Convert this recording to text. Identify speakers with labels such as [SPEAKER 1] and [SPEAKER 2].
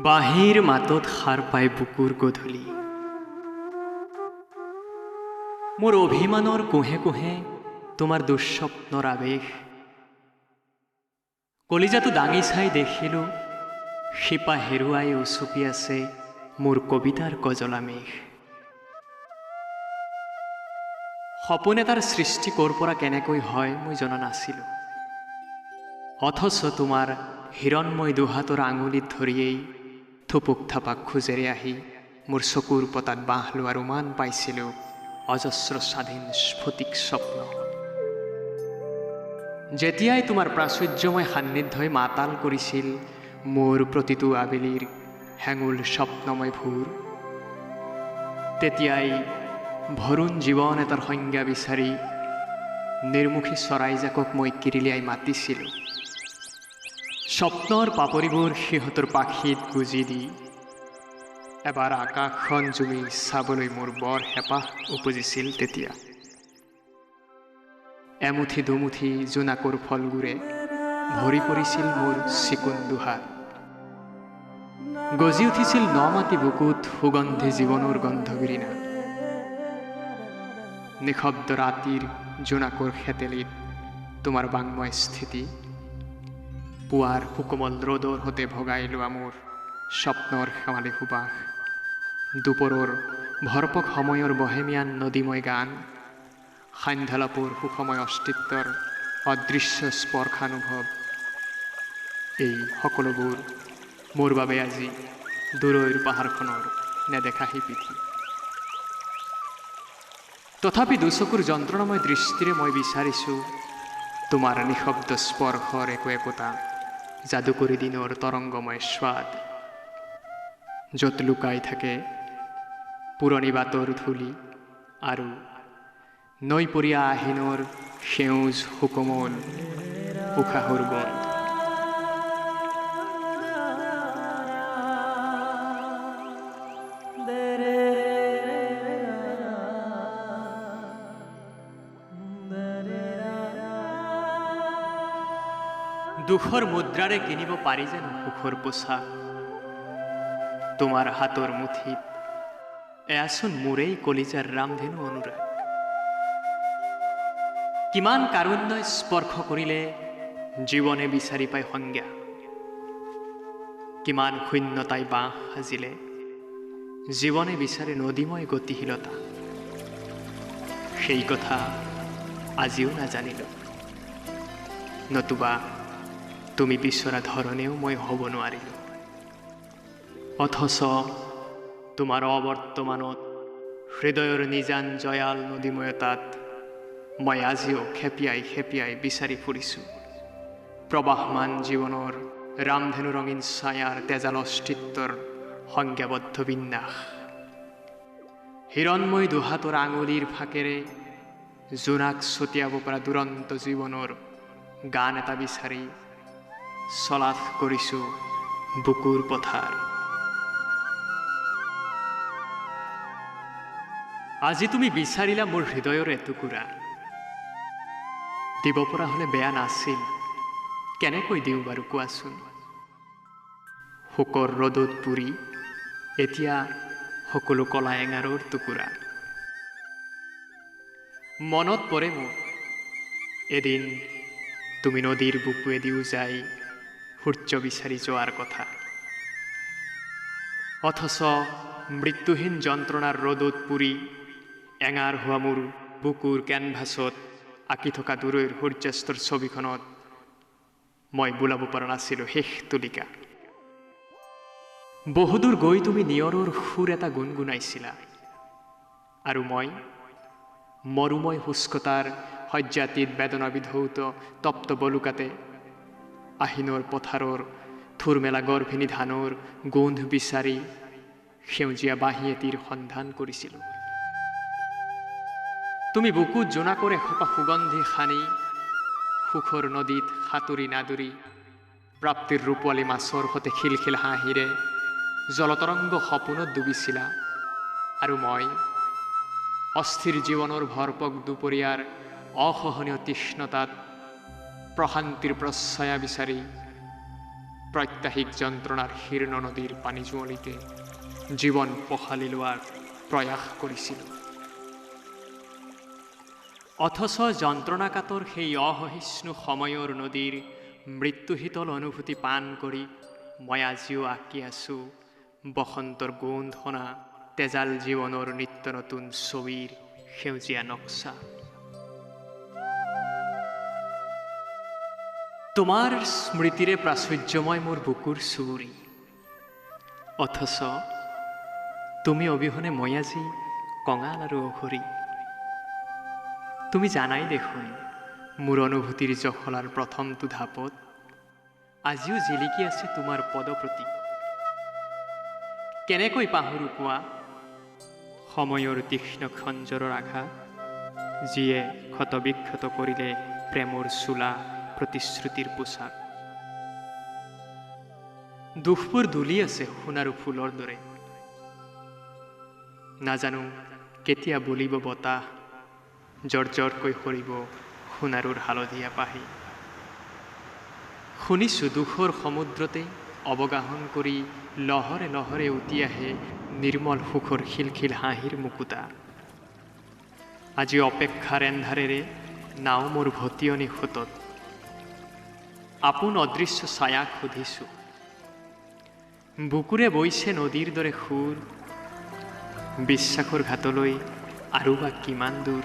[SPEAKER 1] বাঁহীৰ মাতত সাৰ পাই বুকুৰ গধূলি মোৰ অভিমানৰ কোহে কোহে তোমাৰ দুঃস্বপ্নৰ আবেশ কলিজাটো দাঙি চাই দেখিলো শিপা হেৰুৱাই উচুপি আছে মোৰ কবিতাৰ কজলা মেঘ সপোন এটাৰ সৃষ্টি ক'ৰ পৰা কেনেকৈ হয় মই জনা নাছিলো অথচ তোমাৰ হিৰণময় দুহাতৰ আঙুলিত ধৰিয়েই থুপুক থাপাক খোজেৰে আহি মোৰ চকুৰ পতাত বাঁহ লোৱাৰ উমান পাইছিলোঁ অজস্ৰ স্বাধীন স্ফটিক স্বপ্ন যেতিয়াই তোমাৰ প্ৰাচুৰ্যময় সান্নিধ্যই মাতাল কৰিছিল মোৰ প্ৰতিটো আবেলিৰ হেঙুল স্বপ্নময় ভোৰ তেতিয়াই ভৰুণ জীৱন এটাৰ সংজ্ঞা বিচাৰি নিৰ্মুখী চৰাইজাকক মই কিৰিলিয়াই মাতিছিলোঁ স্বপ্নৰ পাপৰিবোৰ সিহঁতৰ পাখিত গুজি দি এবাৰ আকাশখন জুমি চাবলৈ মোৰ বৰ হেঁপাহ উপজিছিল তেতিয়া এমুঠি দুমুঠি জোনাকৰ ফলবোৰে ভৰি পৰিছিল মোৰ চিকুণ দুহাৰ গজি উঠিছিল নমাটি বুকুত সুগন্ধি জীৱনৰ গন্ধবিৰিণা নিশব্দ ৰাতিৰ জোনাকৰ খেতেলিত তোমাৰ বাংময় স্থিতি পুৱাৰ সুকোমল ৰ'দৰ সতে ভগাই লোৱা মোৰ স্বপ্নৰ শেৱালি সুবাস দুপৰৰ ভৰপক সময়ৰ বহেমিয়ান নদীময় গান সান্ধ্যালাপৰ সুসময় অস্তিত্বৰ অদৃশ্য স্পৰ্শানুভৱ এই সকলোবোৰ মোৰ বাবে আজি দূৰৈৰ পাহাৰখনৰ নেদেখা পিঠি তথাপি দুচকুৰ যন্ত্ৰণাময় দৃষ্টিৰে মই বিচাৰিছোঁ তোমাৰ নিশব্দ স্পৰ্শৰ একোটা যাদুকৰী দিনৰ তৰংগময় স্বাদ য'ত লুকাই থাকে পুৰণি বাটৰ ধূলি আৰু নৈপৰীয়া আহিনৰ সেউজ সুকোমল উশাহৰ গন্ধ দুখৰ মুদ্ৰাৰে কিনিব পাৰি যেন সুখৰ পোছাক তোমাৰ হাতৰ মুঠিত এয়াচোন মোৰেই কলিজাৰ ৰামধেনু অনুৰাগ কিমান কাৰুণ্যই স্পৰ্শ কৰিলে জীৱনে বিচাৰি পায় সংজ্ঞা কিমান শূন্যতাই বাঁহ সাজিলে জীৱনে বিচাৰে নদীময় গতিশীলতা সেই কথা আজিও নাজানিলো নতুবা তুমি বিচৰা ধৰণেও মই হ'ব নোৱাৰিলো অথচ তোমাৰ অবৰ্তমানত হৃদয়ৰ নিজান জয়াল নদীময়তাত মই আজিও খেপিয়াই বিচাৰি ফুৰিছোঁ প্ৰবাহমান জীৱনৰ ৰামধেনু ৰঙীন ছায়াৰ তেজাল অস্তিত্বৰ সংজ্ঞাবদ্ধ বিন্যাস হিৰণময় দুহাতৰ আঙুলিৰ ফাকেৰে জোনাক ছটিয়াব পৰা দুৰন্ত জীৱনৰ গান এটা বিচাৰি চলাথ কৰিছোঁ বুকুৰ পথাৰ আজি তুমি বিচাৰিলা মোৰ হৃদয়ৰ এটুকুৰা দিব পৰা হ'লে বেয়া নাছিল কেনেকৈ দিওঁ বাৰু কোৱাচোন শোকৰ ৰ'দত পুৰি এতিয়া সকলো কলা এঙাৰৰ টুকুৰা মনত পৰে মোৰ এদিন তুমি নদীৰ বুকুৱেদিও যাই সূৰ্য বিচাৰি যোৱাৰ কথা অথচ মৃত্যুহীন যন্ত্ৰণাৰ ৰ'দত পুৰি এঙাৰ হোৱা মোৰ বুকুৰ কেনভাছত আঁকি থকা দূৰৈৰ সূৰ্যাস্তৰ ছবিখনত মই বোলাব পৰা নাছিলোঁ শেষ তুলিকা বহুদূৰ গৈ তুমি নিয়ৰৰ সুৰ এটা গুণগুণাইছিলা আৰু মই মৰুময় শুষ্কতাৰ শয্যাতীত বেদনা বিধৌত তপ্ত বলুকাতে আহিনৰ পথাৰৰ থুৰমেলা গৰ্ভিণী ধানৰ গোন্ধ বিচাৰি সেউজীয়া বাঁহী এটিৰ সন্ধান কৰিছিলোঁ তুমি বুকুত জোনাকৰ এসোপা সুগন্ধি সানি সুখৰ নদীত সাঁতুৰি নাদুৰি প্ৰাপ্তিৰ ৰূপোৱালী মাছৰ সতে খিলখিল হাঁহিৰে জলতৰংগ সপোনত ডুবিছিলা আৰু মই অস্থিৰ জীৱনৰ ভৰপক দুপৰীয়াৰ অসহনীয় তৃষ্ণতাত প্ৰশান্তিৰ প্ৰচ্ছয়া বিচাৰি প্ৰত্যাহিক যন্ত্ৰণাৰ শীৰ্ণ নদীৰ পানী জুৱলিতে জীৱন পখালি লোৱাৰ প্ৰয়াস কৰিছিলোঁ। অথচ যন্ত্ৰণাকাতৰ সেই অসহিষ্ণু সময়ৰ নদীৰ মৃত্যুশীতল অনুভূতি পান কৰি মই আজিও আঁকি আছোঁ বসন্তৰ গোন্ধনা তেজাল জীৱনৰ নিত্য নতুন ছবিৰ সেউজীয়া নক্সা। তোমাৰ স্মৃতিৰে প্ৰাচুৰ্যময় মোৰ বুকুৰ চুবুৰী, অথচ তুমি অবিহনে মই আজি কঙাল আৰু অঘৰী। তুমি জানাই দেখোন মোৰ অনুভূতিৰ জখলাৰ প্ৰথমটো ধাপত আজিও জিলিকি আছে তোমাৰ পদপ্ৰতীক। কেনেকৈ পাহৰো কোৱা সময়ৰ তীক্ষ্ণ খঞ্জৰৰ আঘাত, যিয়ে ক্ষতবিক্ষত কৰিলে প্ৰেমৰ চোলা প্ৰতিশ্ৰুতিৰ পোচাক। দুখবোৰ দুলি আছে সোণাৰু ফুলৰ দৰে, নাজানো কেতিয়া বলিব বতাহ, জৰ্জৰকৈ সৰিব সোণাৰুৰ হালধীয়া পাহি। শুনিছোঁ দুখৰ সমুদ্ৰতে অৱগাহন কৰি লহৰে লহৰে উটি আহে নিৰ্মল সুখৰ খিলখিল হাঁহিৰ মুকুতা। আজি অপেক্ষাৰ এন্ধাৰেৰে নাও মোৰ ভটিয়নি সোঁতত, আপোন অদৃশ্য ছায়াক সুধিছোঁ, বুকুৰে বৈছে নদীৰ দৰে সুৰ, বিশ্বাসৰ ঘাটলৈ আৰু বা কিমান দূৰ।